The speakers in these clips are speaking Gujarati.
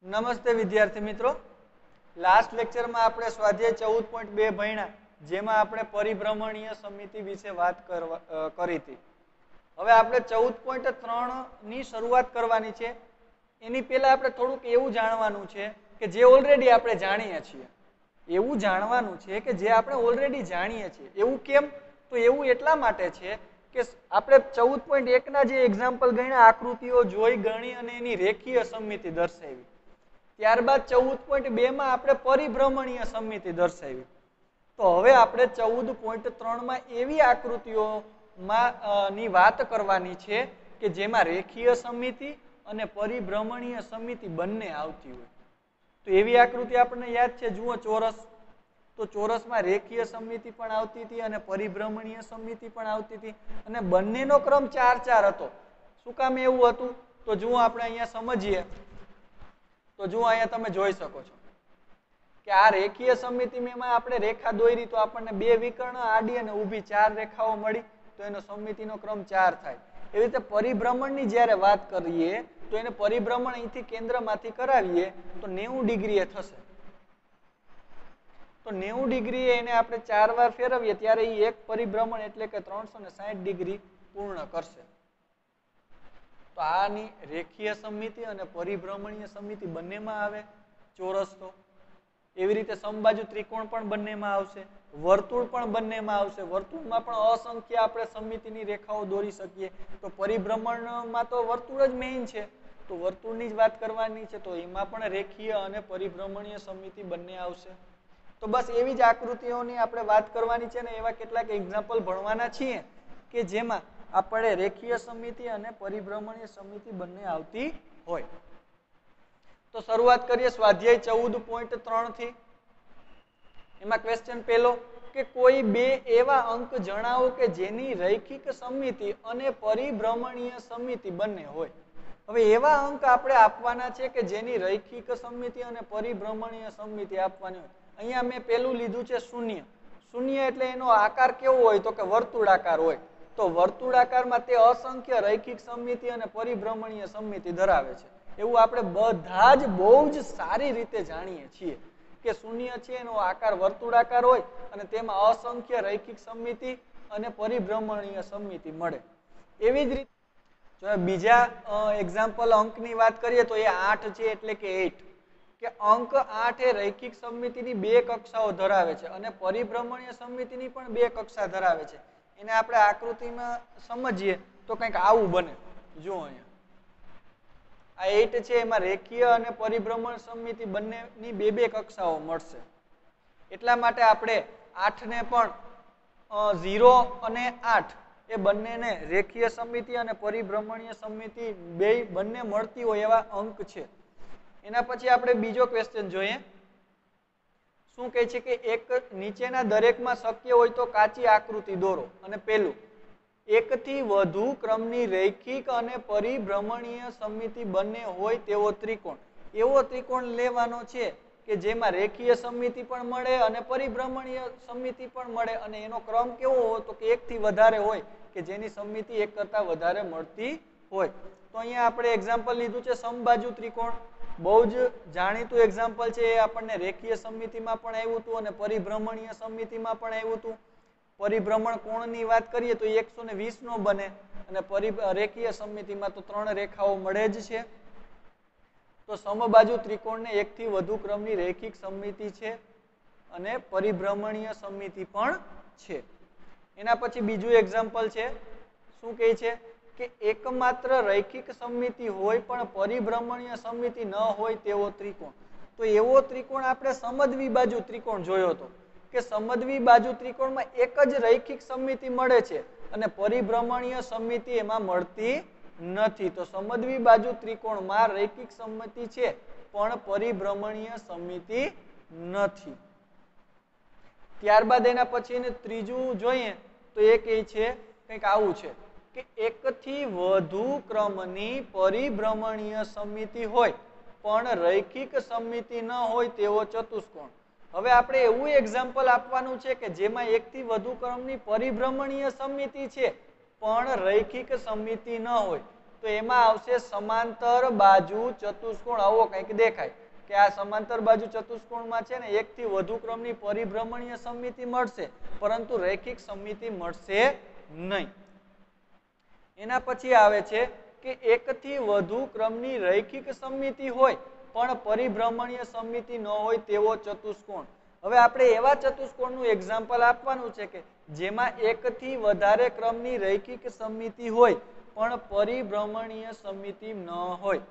નમસ્તે વિદ્યાર્થી મિત્રો, લાસ્ટ લેક્ચરમાં આપણે સ્વાધ્યાય 14.2 ભણ્યા, જેમાં આપણે પરિભ્રમણીય સમિતિ વિશે વાત કરી હતી. હવે આપણે 14.3 ની શરૂઆત કરવાની છે. એની પહેલા આપણે થોડુંક એવું જાણવાનું છે કે જે ઓલરેડી આપણે જાણીએ છીએ. એવું જાણવાનું છે કે જે આપણે ઓલરેડી જાણીએ છીએ. એવું કેમ? તો એવું એટલા માટે છે કે આપણે 14.1 ના જે એક્ઝામ્પલ ગણ્યા, આકૃતિઓ જોઈ ગણી અને એની રેખીય સમિતિ દર્શાવી. ત્યારબાદ 14.2 માં આપણે પરિભ્રમણીય સમિતિ દર્શાવી. તો હવે આપણે 14.3 માં એવી આકૃતિઓમાં ની વાત કરવાની છે કે જેમાં રેખીય સમિતિ અને પરિભ્રમણીય સમિતિ બંને આવતી હોય. તો એવી આકૃતિ આપણને યાદ છે, જુઓ ચોરસ. તો ચોરસમાં રેખીય સમિતિ પણ આવતી હતી અને પરિભ્રમણીય સમિતિ પણ આવતી હતી, અને બંનેનો ક્રમ 4-4 હતો. શું કામ એવું હતું? તો જુઓ આપણે અહીંયા સમજીએ. તો જુઓ અહીંયા તમે જોઈ શકો છો કે આ રેખીય સમિતિમાં આપણે રેખા દોરી તો આપણને બે વિકર્ણ, આડી અને ઊભી 4 રેખાઓ મળી, તો એનો સમિતિનો ક્રમ 4 થાય. એવી રીતે પરિભ્રમણની જ્યારે વાત કરીએ તો એને પરિભ્રમણ અહીંથી કેન્દ્રમાંથી કરાવીએ તો 90 ડિગ્રીએ થશે. તો 90 ડિગ્રીએ એને આપણે 4 વાર ફેરવીએ ત્યારે એ એક પરિભ્રમણ એટલે કે 360 ડિગ્રી પૂર્ણ કરશે. તો આની રેખીય સમિતિ અને પરિભ્રમણીય સમિતિ બંનેમાં આવે ચોરસ. તો એવી રીતે સમબાજુ ત્રિકોણ પણ બંનેમાં આવશે, વર્તુળ પણ બંનેમાં આવશે. વર્તુળમાં પણ અસંખ્ય આપણે સમિતિની રેખાઓ દોરી શકીએ. તો પરિભ્રમણમાં તો વર્તુળ જ મેઇન છે, તો વર્તુળની જ વાત કરવાની છે. તો એમાં પણ રેખીય અને પરિભ્રમણીય સમિતિ બંને આવશે. તો બસ એવી જ આકૃતિઓની આપણે વાત કરવાની છે ને એવા કેટલાક એક્ઝામ્પલ ભણવાના છીએ કે જેમાં આપણે રેખીય સમિતિ અને પરિભ્રમણીય સમિતિ બંને આવતી હોય. તો શરૂઆત કરીએ સ્વાધ્યાય 14.3 થી. એમાં ક્વેશ્ચન પહેલો કે કોઈ બે એવા અંક જણાવો કે જેની રૈખિક સમિતિ અને પરિભ્રમણીય સમિતિ બંને હોય. હવે એવા અંક આપણે આપવાના છે કે જેની રૈખિક સમિતિ અને પરિભ્રમણીય સમિતિ આપવાની હોય. અહીંયા મેં પેલું લીધું છે શૂન્ય. શૂન્ય એટલે એનો આકાર કેવો હોય? તો કે વર્તુળાકાર હોય. તો વર્તુળાકારમાં તે અસંખ્ય રૈખિક સમિતિ અને પરિભ્રમણીય સમિતિ ધરાવે છે. એવું આપણે બધા જ બહુ જ સારી રીતે જાણીએ છીએ કે શૂન્ય છે એનો આકાર વર્તુળાકાર હોય અને તેમાં અસંખ્ય રૈખિક સમિતિ અને પરિભ્રમણીય સમિતિ મળે. એવી જ રીતે જો બીજા એક્ઝામ્પલ અંકની વાત કરીએ તો એ 8 છે, એટલે કે 8 કે અંક 8 એ રૈખિક સમિતિની બે કક્ષાઓ ધરાવે છે અને પરિભ્રમણીય સમિતિની પણ બે કક્ષા ધરાવે છે. એને આપણે આકૃતિમાં સમજીએ તો કંઈક આવું બને. જુઓ અહીંયા આ 8 છે, એમાં રેખીય અને પરિભ્રમણ સમિતિ બંનેની બે બે કક્ષાઓ મળશે. એટલા માટે આપણે 8 ને પણ 0 અને 8 એ બંનેને રેખીય સમિતિ અને પરિભ્રમણીય સમિતિ બંને મળતી હોય એવા અંક છે. એના પછી આપણે બીજો ક્વેશ્ચન જોઈએ. શું કહે છે કે એક નીચેના દરેકમાં શક્ય હોય તો કાચી આકૃતિ દોરો. અને પેલું, એકથી વધુ ક્રમની રૈખિક અને પરિભ્રમણીય સમિતિ બંને હોય તેવો ત્રિકોણ. એવો ત્રિકોણ લેવાનો છે કે જેમાં રેખીય સમિતિ પણ મળે અને પરિભ્રમણીય સમિતિ પણ મળે, અને એનો ક્રમ કેવો હોય? તો કે એકથી વધારે હોય, કે જેની સમિતિ એક કરતાં વધારે મળતી હોય. તો અહીંયા આપણે એક્ઝામ્પલ લીધું છે સમબાજુ ત્રિકોણ. બહુ જ જાણીતું એક્ઝામ્પલ છે. એ આપણને રેખીય સમિતિમાં પણ આવ્યું હતું અને પરિભ્રમણીય સમિતિમાં પણ આવ્યું હતું. પરિભ્રમણ કોણની વાત કરીએ તો 120 નો બને અને રેખીય સમિતિમાં તો 3 રેખાઓ મળે જ છે. તો સમબાજુ ત્રિકોણને એકથી વધુ ક્રમની રૈખિક સમિતિ છે અને પરિભ્રમણીય સમિતિ પણ છે. એના પછી બીજું એક્ઝામ્પલ છે. શું કહે છે કે એકમાત્ર રૈખિક સમિતિ હોય પણ પરિભ્રમણીય સમિતિ ન હોય તેવો ત્રિકોણ. તો એવો ત્રિકોણ આપણે સમદ્વિબાજુ ત્રિકોણ જોયો હતો કે સમદ્વિબાજુ ત્રિકોણમાં એક જ રૈખિક સમિતિ મળે છે અને પરિભ્રમણીય સમિતિ એમાં મળતી નથી. તો સમદ્વિબાજુ ત્રિકોણમાં રૈખિક સમિતિ છે પણ પરિભ્રમણીય સમિતિ નથી. ત્યારબાદ એના પછી ત્રીજું જોઈએ તો એ કહે છે કંઈક આવું છે કે એકથી વધુ ક્રમની પરિભ્રમણીય સમિતિ હોય પણ રૈખિક સમિતિ ન હોય તેવો ચતુષ્કોણ. હવે આપણે એવું એક્ઝામ્પલ આપવાનું છે કે જેમાં એકથી વધુ ક્રમની પરિભ્રમણીય સમિતિ છે પણ રૈખિક સમિતિ ન હોય. તો એમાં આવશે સમાંતર બાજુ ચતુષ્કોણ. આવો કંઈક દેખાય કે આ સમાંતર બાજુ ચતુષ્કોણમાં છે ને એકથી વધુ ક્રમની પરિભ્રમણીય સમમિતિ મળશે, પરંતુ રૈખિક સમમિતિ મળશે નહીં. એના પછી આવે છે કે એકથી વધુ ક્રમની રૈખિક સમમિતિ હોય પણ પરિભ્રમણીય સમમિતિ ન હોય તેવો ચતુષ્કોણ. હવે આપણે એવા ચતુષ્કોણનું એક્ઝામ્પલ આપવાનું છે કે જેમાં એકથી વધારે ક્રમની રૈખિક સમમિતિ હોય પણ પરિભ્રમણીય સમમિતિ ન હોય.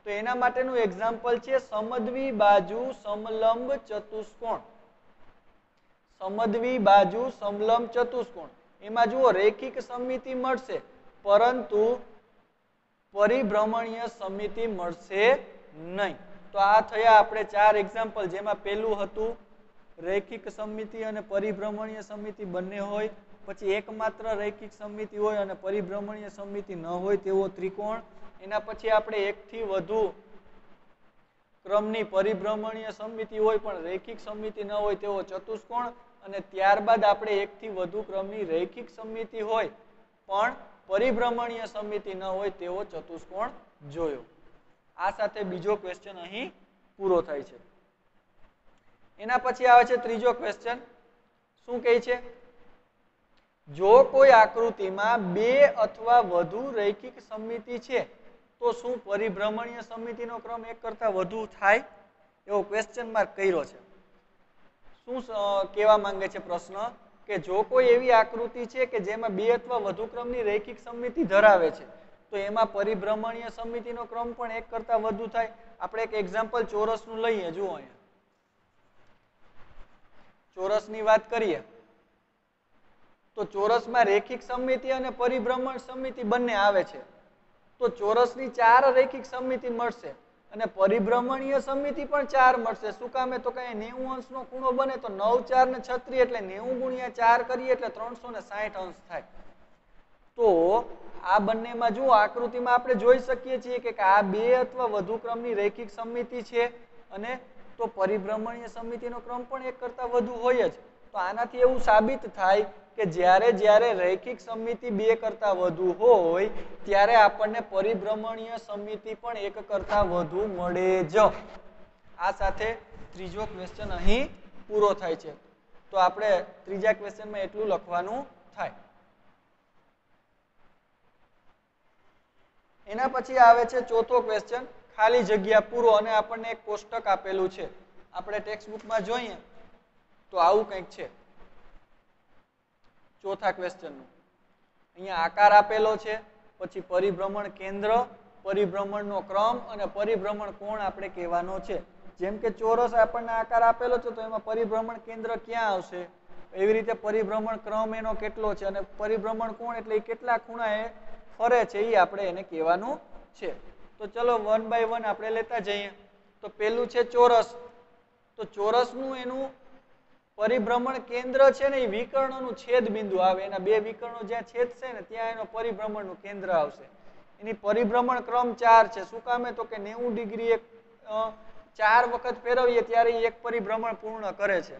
તો એના માટેનું એક્ઝામ્પલ છે સમદ્વિ બાજુ સમલંબ ચતુષ્કોણ. સમદ્વિ બાજુ સમલંબ ચતુષ્કોણ એમાં જુઓ રૈખિક સમમિતિ મળશે પરંતુ પરિભ્રમણીય સમમિતિ મળશે નહીં. તો આ થયા આપણે 4 એક્ઝામ્પલ, જેમાં પહેલું હતું રૈખિક સમમિતિ અને પરિભ્રમણીય સમમિતિ બંને હોય, પછી એકમાત્ર રૈખિક સમમિતિ હોય અને પરિભ્રમણીય સમમિતિ ન હોય તેવો ત્રિકોણ. એના પછી આપણે એકથી વધુ ક્રમની પરિભ્રમણીય સમમિતિ હોય પણ રૈખિક સમમિતિ ન હોય તેવો ચતુષ્કોણ, અને ત્યારબાદ આપણે એકથી વધુ ક્રમની રૈખિક સમમિતિ હોય પણ પરિભ્રમણીય સમમિતિ ન હોય તેવો ચતુષ્કોણ જોયો. આ સાથે બીજો ક્વેશ્ચન અહીં પૂરો થાય છે. એના પછી આવે છે ત્રીજો ક્વેશ્ચન. શું કહે છે? જો કોઈ આકૃતિમાં 2 અથવા વધુ રૈખિક સમમિતિ છે તો શું પરિભ્રમણીય સમમિતિનો ક્રમ એક કરતા વધુ થાય? એવો ક્વેશ્ચન માર્ક કર્યો છે. શું કહેવા માંગે છે પ્રશ્ન? કે જો કોઈ એવી આકૃતિ છે કે જેમાં 2 અથવા વધુ ક્રમની રૈખિક સમમિતિ ધરાવે છે તો એમાં પરિભ્રમણીય સમમિતિનો ક્રમ પણ એક કરતા વધુ થાય. આપણે એક એક્ઝામ્પલ ચોરસનું લઈએ. જુઓ અહીંયા ચોરસની વાત કરીએ તો ચોરસમાં રૈખિક સમમિતિ અને પરિભ્રમણ સમમિતિ બંને આવે છે. તો ચોરસની 4 રૈખિક સમમિતિ મળશે અને પરિભ્રમણીય સમમિતિ પણ 4 મળશે. શું કામે? તો કઈ 90 અંશનો ખૂણો બને તો 9 4 ને 36 એટલે 90 ગુણ્યા 4 કરીએ એટલે 360 અંશ થાય. તો આ બંનેમાં જુઓ આકૃતિમાં આપણે જોઈ શકીએ છીએ કે આ 2 અથવા વધુ ક્રમની રૈખિક સમમિતિ છે અને તો પરિભ્રમણીય સમમિતિનો ક્રમ પણ એક કરતા વધુ હોય જ. તો આનાથી એવું સાબિત થાય કે જ્યારે રૈખિક સમમિતિ 2 કરતા વધુ હોય ત્યારે આપણને પરિભ્રમણીય સમમિતિ પણ એક કરતા વધુ મળે જ. આ સાથે ત્રીજો ક્વેશ્ચન અહીં પૂરો થાય છે. તો આપણે ત્રીજા ક્વેશ્ચનમાં એટલું લખવાનું થાય. એના પછી આવે છે ચોથો ક્વેશ્ચન, ખાલી જગ્યા પૂરો, અને આપણને એક કોષ્ટક આપેલું છે. આપણે ટેક્સ્ટ બુકમાં જોઈએ તો આવું કંઈક છે ચોથા ક્વેશ્ચનનું. અહીંયા આકાર આપેલો છે, પછી પરિભ્રમણ કેન્દ્ર, પરિભ્રમણનો ક્રમ અને પરિભ્રમણ કોણ આપણે કહેવાનો છે. જેમ કે ચોરસ આપણને આકાર આપેલો છે તો એમાં પરિભ્રમણ કેન્દ્ર ક્યાં આવશે, એવી રીતે પરિભ્રમણ ક્રમ એનો કેટલો છે અને પરિભ્રમણ કોણ એટલે એ કેટલા ખૂણાએ ફરે છે એ આપણે એને કહેવાનું છે. તો ચલો 1 by 1 આપણે લેતા જઈએ. તો પહેલું છે ચોરસ. તો ચોરસનું એનું પરિભ્રમણ કેન્દ્ર છે ને એ વિકર્ણનું છેદ બિંદુ આવે. એના 2 વિકર્ણો જ્યાં છેદશે ને ત્યાં એનો પરિભ્રમણનું કેન્દ્ર આવશે. એની પરિભ્રમણ ક્રમ 4 છે. શું કામે? તો કે 90 ડિગ્રી 4 વખત ફેરવીએ ત્યારે એક પરિભ્રમણ પૂર્ણ કરે છે.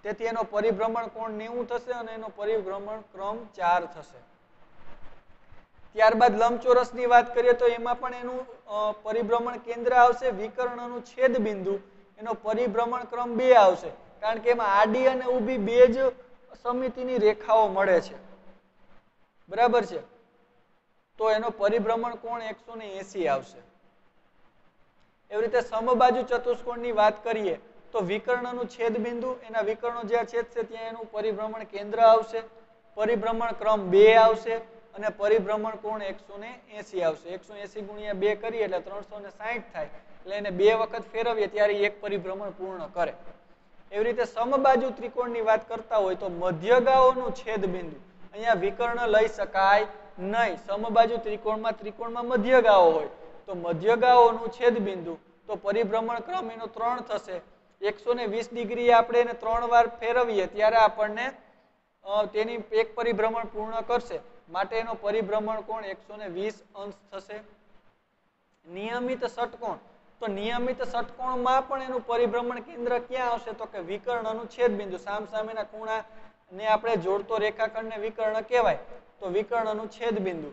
તેથી એનો પરિભ્રમણ કોણ 90 થશે અને એનો પરિભ્રમણ ક્રમ 4 થશે. ત્યારબાદ લંબચોરસની વાત કરીએ તો એમાં પણ એનું પરિભ્રમણ કેન્દ્ર આવશે, વિકર્ણનું છેદ બિંદુ, એનો પરિભ્રમણ ક્રમ 2 આવશે. કારણ કે એમાં આડી અને ઊભી 2 જ સમમિતિની રેખાઓ મળે છે. બરાબર છે? તો એનો પરિભ્રમણ કોણ 180 આવશે. એવી રીતે સમબાજુ ચતુષ્કોણની વાત કરીએ તો વિકર્ણનું છેદ બિંદુ, એના વિકર્ણો જ્યાં છેદશે ત્યાં એનું પરિભ્રમણ કેન્દ્ર આવશે, પરિભ્રમણ ક્રમ 2 આવશે અને પરિભ્રમણ કોણ 180 આવશે. 180 ગુણ્યા 2 કરીએ એટલે 360 થાય. એટલે એને 2 વખત ફેરવીએ ત્યારે એક પરિભ્રમણ પૂર્ણ કરે. એવી રીતે સમબાજુ ત્રિકોણની વાત કરતા હોય તો મધ્યગાઓનું છેદ બિંદુ, અહીંયા વિકર્ણ લઈ શકાય નહીં. સમબાજુ ત્રિકોણમાં મધ્યગાઓ હોય તો મધ્યગાઓનું છેદ બિંદુ, તો પરિભ્રમણ ક્રમ એનો 3 થશે. 120 ડિગ્રી આપણે એને 3 વાર ફેરવીએ ત્યારે આપણને તેની એક પરિભ્રમણ પૂર્ણ કરશે. માટે એનો પરિભ્રમણ કોણ 120 અંશ થશે. નિયમિત ષટકોણ. તો નિયમિત ષટકોણમાં પણ એનું પરિભ્રમણ કેન્દ્ર ક્યાં આવશે? તો કે વિકર્ણનું છેદ બિંદુ. સામસામેના ખૂણાને આપણે જોડતો રેખાખંડને વિકર્ણ કહેવાય. તો વિકર્ણનું છેદ બિંદુ.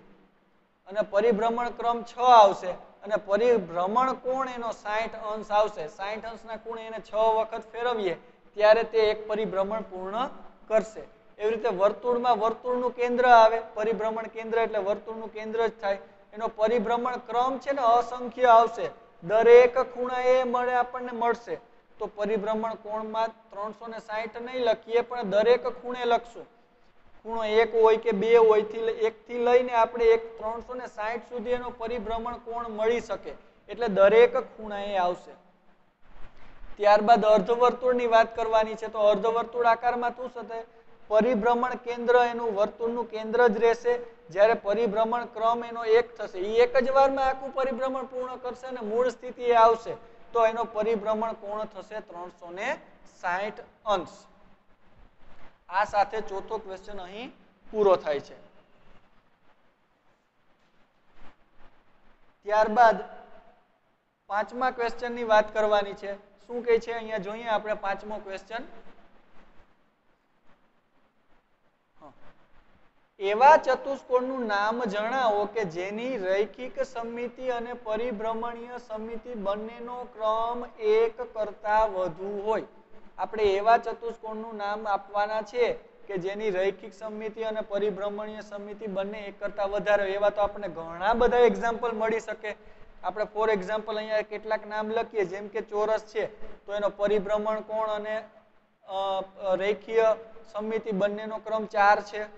અને પરિભ્રમણ ક્રમ 6 આવશે અને પરિભ્રમણ કોણ એનો 60 અંશ આવશે. 60 અંશના ખૂણે એને 6 વખત ફેરવીએ ત્યારે તે એક પરિભ્રમણ પૂર્ણ કરશે. એવી રીતે વર્તુળમાં વર્તુળનું કેન્દ્ર આવે, પરિભ્રમણ કેન્દ્ર એટલે વર્તુળનું કેન્દ્ર જ થાય. એનો પરિભ્રમણ ક્રમ છે ને અસંખ્ય આવશે, દરેક ખૂણાએ આપણને મળશે. તો પરિભ્રમણ કોણમાં 360 નહીં લખીએ પણ દરેક ખૂણે લખશું. ખૂણો 1 હોય કે 2 હોય, 1 થી લઈને આપણે 360 સુધી એનો પરિભ્રમણ કોણ મળી શકે, એટલે દરેક ખૂણાએ આવશે. ત્યારબાદ અર્ધવર્તુળની વાત કરવાની છે. તો અર્ધવર્તુળ આકારમાં શું થશે? પરિભ્રમણ કેન્દ્ર એનું વર્તુળનું કેન્દ્ર જ રહેશે, જ્યારે પરિભ્રમણ ક્રમ એનો 1 થશે. એ એક જ વારમાં આખું પરિભ્રમણ પૂર્ણ કરશે અને મૂળ સ્થિતિએ આવશે તો એનો પરિભ્રમણ કોણ થશે 360 અંશ. આ સાથે ચોથો ક્વેશ્ચન અહીં પૂરો થાય છે. ત્યારબાદ પાંચમા ક્વેશ્ચનની વાત કરવાની છે. શું કહે છે અહીંયા જોઈએ આપણે પાંચમો ક્વેશ્ચન. એવા ચતુષ્કોણનું નામ જણાવો કે જેની રૈખિક સમમિતિ અને પરિભ્રમણીય સમમિતિ બંનેનો ક્રમ 1 કરતા વધુ હોય. આપણે એવા ચતુષ્કોણનું નામ આપવાના છે કે જેની રૈખિક સમમિતિ અને પરિભ્રમણીય સમમિતિ બંને 1 કરતા વધારે. એવા તો આપણને ઘણા બધા એક્ઝામ્પલ મળી શકે. આપણે ફોર એક્ઝામ્પલ અહીંયા કેટલાક નામ લખીએ, જેમ કે ચોરસ છે તો એનો પરિભ્રમણ કોણ અને રેખીય સમમિતિ બંનેનો ક્રમ 4 છે.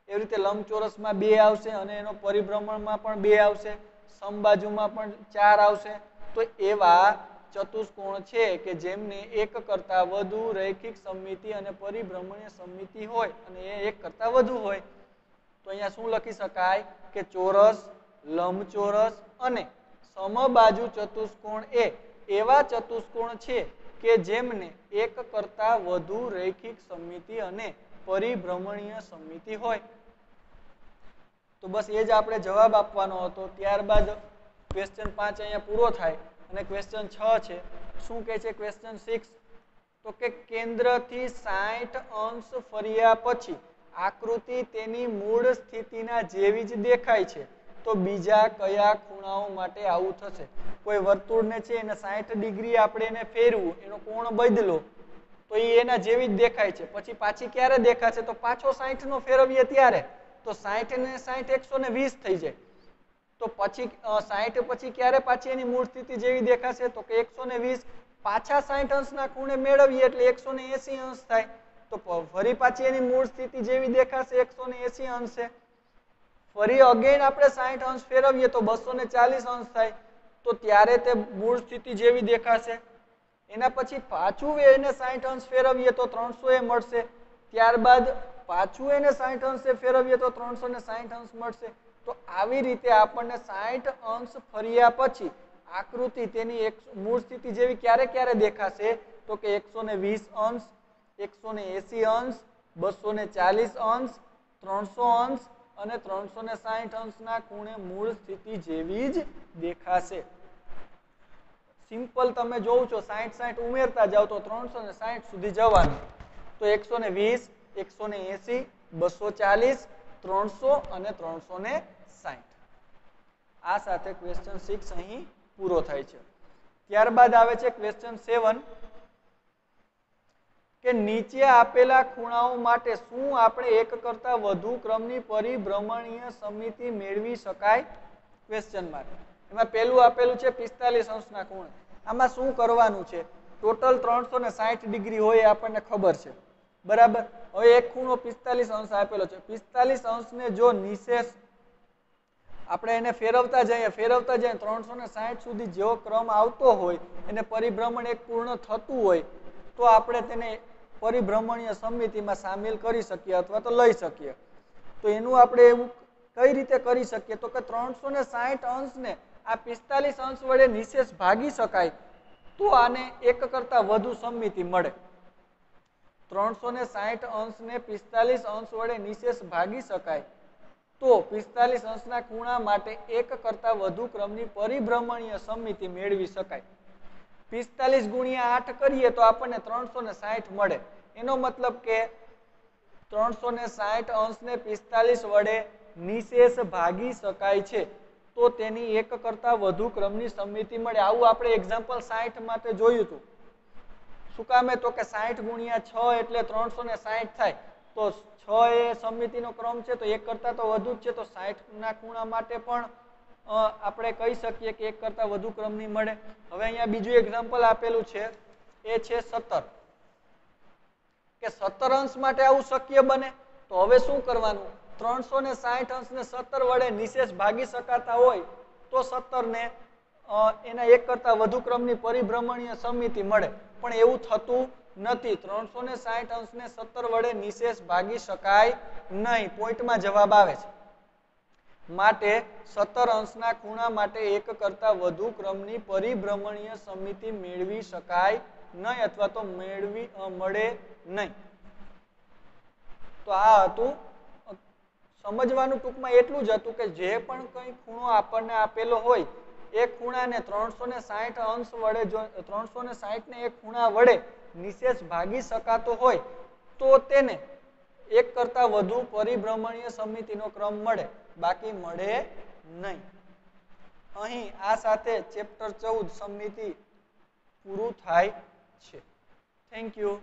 એવી રીતે લંબચોરસમાં 2 આવશે અને એનો પરિભ્રમણમાં પણ 2 આવશે, સમબાજુમાં પણ 4 આવશે. તો એવા ચતુષ્કોણ છે કે જેમને 1 કરતા વધુ રૈખિક સમમિતિ અને પરિભ્રમણીય સમમિતિ હોય અને એ 1 કરતા વધુ હોય તો અહીંયા શું લખી શકાય કે ચોરસ, લંબચોરસ અને સમબાજુ ચતુષ્કોણ એ એવા ચતુષ્કોણ છે કે જેમને 1 કરતા વધુ રૈખિક સમમિતિ અને પરિભ્રમણીય સમમિતિ હોય. તો બસ એ જ આપણે જવાબ આપવાનો હતો. ત્યારબાદ ક્વેશ્ચન 5 અહીંયા પૂરો થાય અને ક્વેશ્ચન 6 છે. શું કહે છે ક્વેશ્ચન 6? તો કે કેન્દ્રથી 60 અંશ ફર્યા પછી આકૃતિ તેની મૂળ સ્થિતિના જેવી જ દેખાય છે તો બીજા કયા ખૂણાઓ માટે આવું થશે? કોઈ વર્તુળને છે એને 60 ડિગ્રી આપણે એને ફેરવું, એનો કોણ બદલો તો એ એના જેવી જ દેખાય છે. પછી પાછી ક્યારે દેખાશે? તો પાછો 60 નો ફેરવીએ ત્યારે. તો 60 ને 60 120 થઈ જાય. તો પછી 60 પછી ક્યારે પાછી એની મૂળ સ્થિતિ જેવી દેખાશે? તો કે 120. પાછા 60 અંશના ખૂણે મેળવીએ એટલે 180 અંશ થાય. તો ફરી પાછી એની મૂળ સ્થિતિ જેવી દેખાશે, 180 અંશ છે. ફરી અગેન આપણે 60 અંશ ફેરવીએ તો 240 અંશ થાય. તો ત્યારે તે મૂળ સ્થિતિ જેવી દેખાશે. એના પછી પાછું એને 60 અંશ ફેરવીએ તો 300 મળશે. ત્યારબાદ પાછું એને 60 અંશે ફેરવીએ તો 360 અંશ મળશે. તો આવી રીતે આપણને 60 અંશ ફર્યા પછી આકૃતિ તેની મૂળ સ્થિતિ જેવી ક્યારે ક્યારે દેખાશે? તો કે 120 અંશ, 180 અંશ, 240 અંશ, 300 અંશ અને 360 અંશના ખૂણે મૂળ સ્થિતિ જેવી જ દેખાશે. સિમ્પલ તમે જોવો છો 60 ઉમેરતા જાવ તો 360 સુધી જવાનું. તો 120, 180, 240, 300 અને 360. આ સાથે ક્વેશ્ચન 6 અહીં પૂરો થાય છે. ત્યારબાદ આવે છે ક્વેશ્ચન 7 કે નીચે આપેલા ખૂણાઓ માટે શું આપણે 1 કરતા વધુ ક્રમની પરિભ્રમણીય સમમિતિ મેળવી શકાય? Question mark. એમાં પહેલું આપેલું છે 45 અંશના ખૂણે. આમાં શું કરવાનું છે? ટોટલ 360 ડિગ્રી હોય એ આપણને ખબર છે, બરાબર. હવે એક ખૂણો 45 અંશ આપેલો છે. 45 અંશને જો નિશેષ આપણે એને ફેરવતા જઈએ 360 સુધી જેવો ક્રમ આવતો હોય એને પરિભ્રમણ એક પૂર્ણ થતું હોય તો આપણે તેને પરિભ્રમણીય સમમિતિમાં સામેલ કરી શકીએ અથવા તો લઈ શકીએ. તો એનું આપણે એવું કઈ રીતે કરી શકીએ? તો કે 360 અંશને આ 45 અંશ વડે નિશેષ ભાગી શકાય તો આને 1 કરતા વધુ સમમિતિ મળે. 360 અંશને 45 અંશ વડે નિશેષ ભાગી શકાય તો 45 અંશના ખૂણા માટે 1 કરતા વધુ ક્રમની પરિભ્રમણીય સમમિતિ મેળવી શકાય. 45 ગુણ્યા 8 કરીએ તો આપણને 360 મળે. એનો મતલબ કે 360 અંશને 45 વડે નિશેષ ભાગી શકાય છે તો તેની એક કરતા વધુ ક્રમની સમિતિ મળે. આવું આપણે એક્ઝામ્પલ 60 માટે જોયું હતું. શું કામે? તો કે 60 ગુણ્યા 6 એટલે 360 થાય. તો 6 એ સમિતિનો ક્રમ છે તો એક કરતા તો વધુ જ છે, તો 60 ના ખૂણા માટે પણ આપણે કહી શકીએ કે એક કરતા વધુ ક્રમની મળે. હવે અહીંયા બીજું એક્ઝામ્પલ આપેલું છે, એ છે 17 કે 17 અંશ માટે આવું શક્ય બને. તો હવે શું કરવાનું? 360 અંશને 17 વડે નિશેષ ભાગી શકાતા હોય તો 17 ને એના એક કરતા વધુ ક્રમની પરિભ્રમણીય સમિતિ મળે. પણ એવું થતું નથી. 360 અંશને 17 વડે નિશેષ ભાગી શકાય નહીં. પોઈન્ટમાં જવાબ આવે છે. માટે 17 અંશના ખૂણા માટે એક કરતા વધુ ક્રમની પરિભ્રમણીય સમિતિ મેળવી શકાય નહીં અથવા તો મળે નહીં. તો આ હતું. સમજવાનું ટૂંકમાં એટલું જ હતું કે જે પણ કંઈ ખૂણો આપણને આપેલો હોય એ ખૂણાને 360 અંશ વડે જો 360 ને એક ખૂણા વડે નિશેષ ભાગી શકાતો હોય તો તેને એક કરતા વધુ પરિભ્રમણીય સમિતિનો ક્રમ મળે, બાકી મળે નહીં. અહીં આ સાથે ચેપ્ટર 14 સમિતિ પૂરું થાય છે. Thank you.